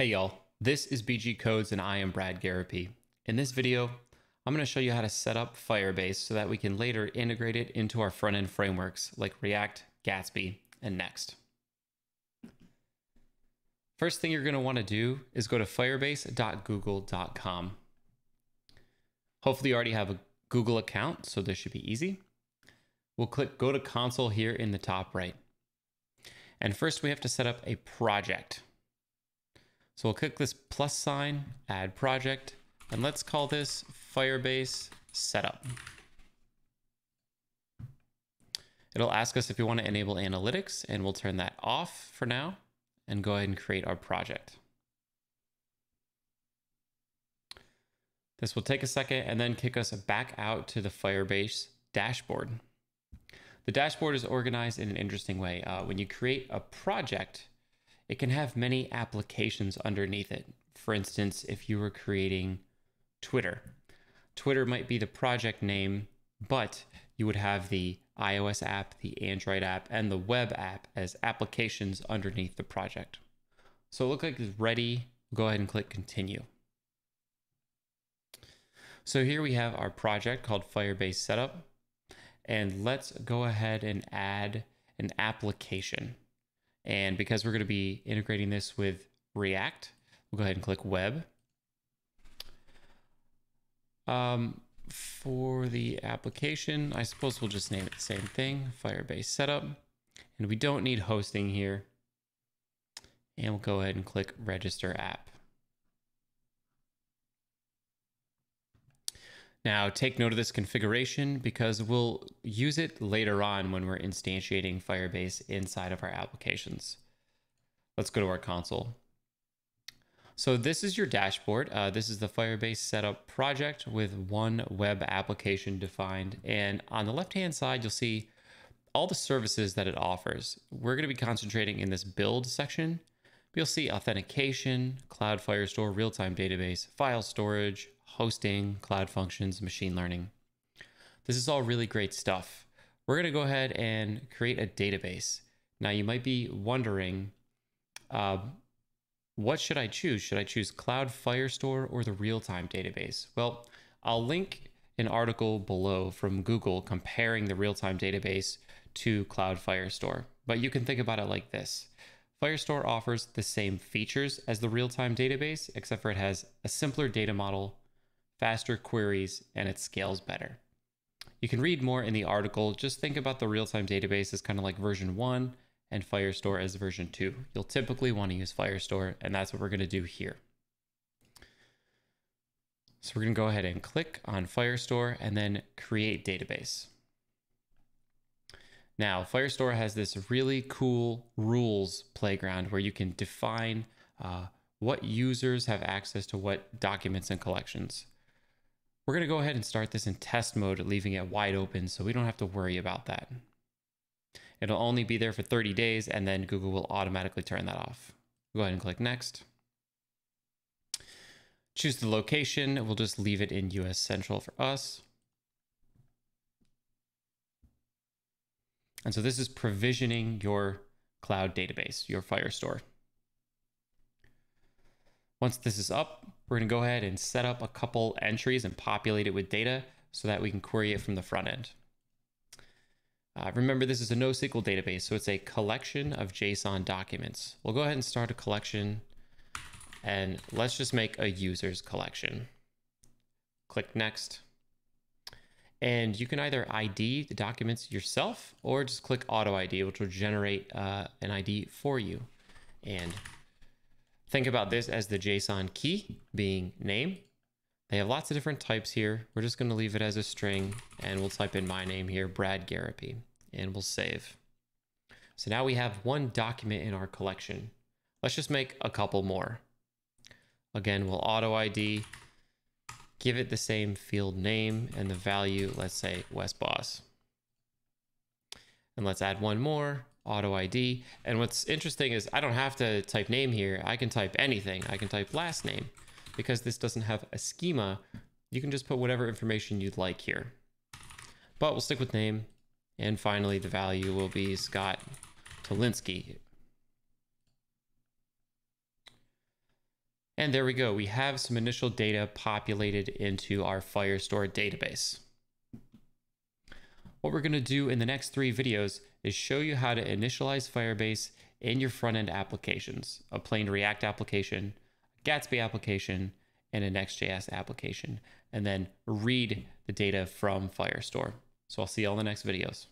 Hey y'all, this is BG Codes and I am bradgarropy. In this video, I'm going to show you how to set up Firebase so that we can later integrate it into our front-end frameworks like React, Gatsby, and Next. First thing you're going to want to do is go to firebase.google.com. Hopefully you already have a Google account, so this should be easy. We'll click Go to Console here in the top right. And first we have to set up a project. So we'll click this plus sign, add project, and let's call this Firebase Setup. It'll ask us if we want to enable analytics, and we'll turn that off for now and go ahead and create our project. This will take a second and then kick us back out to the Firebase dashboard. The dashboard is organized in an interesting way. When you create a project, it can have many applications underneath it. For instance, if you were creating Twitter, Twitter might be the project name, but you would have the iOS app, the Android app, and the web app as applications underneath the project. So it looks like it's ready. Go ahead and click continue. So here we have our project called Firebase Setup, and let's go ahead and add an application. And because we're going to be integrating this with React, we'll go ahead and click Web. For the application, I suppose we'll just name it the same thing, Firebase Setup. And we don't need hosting here. And we'll go ahead and click Register App. Now take note of this configuration because we'll use it later on when we're instantiating Firebase inside of our applications. Let's go to our console. So this is your dashboard. This is the Firebase Setup project with one web application defined. And on the left-hand side, you'll see all the services that it offers. We're going to be concentrating in this build section. You'll see authentication, Cloud Firestore, real-time database, file storage, hosting, cloud functions, machine learning. This is all really great stuff. We're going to go ahead and create a database. Now you might be wondering, what should I choose? Should I choose Cloud Firestore or the real-time database? Well, I'll link an article below from Google comparing the real-time database to Cloud Firestore. But you can think about it like this. Firestore offers the same features as the real-time database, except for it has a simpler data model, faster queries, and it scales better. You can read more in the article. Just think about the real-time database as kind of like version 1 and Firestore as version 2. You'll typically want to use Firestore, and that's what we're going to do here. So we're going to go ahead and click on Firestore and then create database. Now, Firestore has this really cool rules playground where you can define what users have access to what documents and collections. We're going to go ahead and start this in test mode, leaving it wide open so we don't have to worry about that. It'll only be there for 30 days and then Google will automatically turn that off. Go ahead and click next. Choose the location. We'll just leave it in US Central for us. And so this is provisioning your cloud database, your Firestore. Once this is up, we're going to go ahead and set up a couple entries and populate it with data so that we can query it from the front end. Remember, this is a NoSQL database, so it's a collection of JSON documents. We'll go ahead and start a collection, and let's just make a users collection. Click next. And you can either ID the documents yourself or just click Auto ID, which will generate an ID for you. And think about this as the JSON key being name. They have lots of different types here. We're just going to leave it as a string, and we'll type in my name here, bradgarropy, and we'll save. So now we have one document in our collection. Let's just make a couple more. Again, we'll auto ID, give it the same field name and the value, let's say West Boss. And let's add one more, auto ID. And what's interesting is I don't have to type name here. I can type anything. I can type last name. Because this doesn't have a schema, you can just put whatever information you'd like here. But we'll stick with name. And finally, the value will be Scott Tolinsky. And there we go. We have some initial data populated into our Firestore database. What we're going to do in the next 3 videos is show you how to initialize Firebase in your front-end applications, a plain React application, a Gatsby application, and a Next.js application, and then read the data from Firestore. So I'll see you all in the next videos.